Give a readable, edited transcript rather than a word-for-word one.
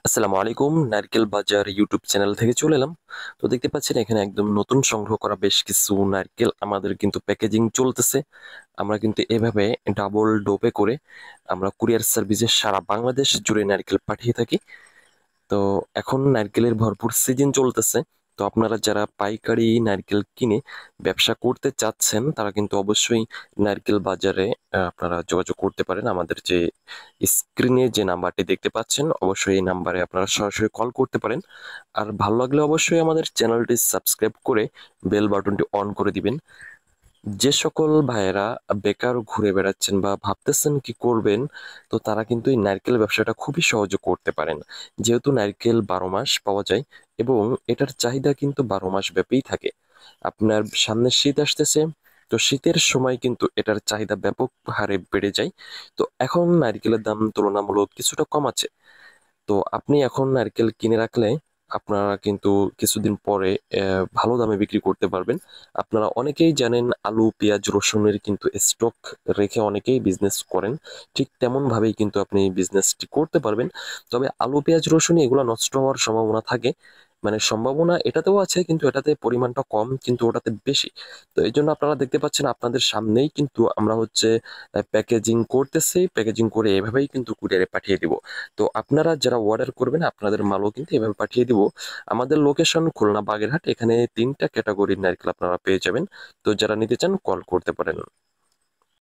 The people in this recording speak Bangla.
আসসালামু আলাইকুম। নারকেল বাজার ইউটিউব চ্যানেল থেকে চলে এলাম। তো দেখতে পাচ্ছেন এখানে একদম নতুন সংগ্রহ করা বেশ কিছু নারকেল আমাদের কিন্তু প্যাকেজিং চলতেছে। আমরা কিন্তু এভাবে ডাবল ডোপে করে আমরা কুরিয়ার সার্ভিসে সারা বাংলাদেশ জুড়ে নারকেল পাঠিয়ে থাকি। তো এখন নারকেলের ভরপুর সিজন চলতেছে। তো আপনারা যারা পাইকারি নারকেল কিনে ব্যবসা করতে চাচ্ছেন তারা কিন্তু অবশ্যই নারকেল বাজারে আপনারা যোগাযোগ করতে পারেন। আমাদের যে স্ক্রিনে যে নাম্বারটি দেখতে পাচ্ছেন অবশ্যই এই নাম্বারে আপনারা সরাসরি কল করতে পারেন। আর ভালো লাগলে অবশ্যই আমাদের চ্যানেলটি সাবস্ক্রাইব করে বেল বাটনটি অন করে দিবেন। যে সকল ভাইয়েরা বেকার ঘুরে বেড়াচ্ছেন বা ভাবতেছেন কি করবেন, তো তারা কিন্তু এই নারকেল ব্যবসাটা খুবই সহজে করতে পারেন। যেহেতু নারকেল 12 মাস পাওয়া যায় এবং এটার চাহিদা কিন্তু 12 মাস ব্যাপীই থাকে। আপনার সামনে শীত আসতেছে, তো শীতের সময় কিন্তু এটার চাহিদা ব্যাপক হারে বেড়ে যায়। তো এখন নারকেলের দাম তুলনামূলক কিছুটা কম আছে। তো আপনি এখন নারকেল কিনে রাখলে আপনারা কিন্তু কিছুদিন পরে ভালো দামে বিক্রি করতে পারবেন। আপনারা অনেকেই জানেন আলু, পেঁয়াজ, রসুনের কিন্তু স্টক রেখে অনেকেই বিজনেস করেন। ঠিক তেমন ভাবেই কিন্তু আপনি বিজনেসটি করতে পারবেন। তবে আলু, পেঁয়াজ, রসুন এগুলো নষ্ট হওয়ার সম্ভাবনা থাকে। মানে সম্ভাবনা এটাতেও আছে কিন্তু এটাতে পরিমাণটা কম কিন্তু ওটাতে বেশি। তো এই জন্য আপনারা দেখতে পাচ্ছেন আপনাদের সামনেই কিন্তু আমরা হচ্ছে প্যাকেজিং করতেছি। প্যাকেজিং করে এভাবেই কিন্তু কুরিয়ারে পাঠিয়ে দিব। তো আপনারা যারা অর্ডার করবেন আপনাদের মালও কিন্তু এভাবে পাঠিয়ে দিব। আমাদের লোকেশন খুলনা বাগেরহাট। এখানে 3টা ক্যাটাগরির নারকেল আপনারা পেয়ে যাবেন। তো যারা নিতে চান কল করতে পারেন।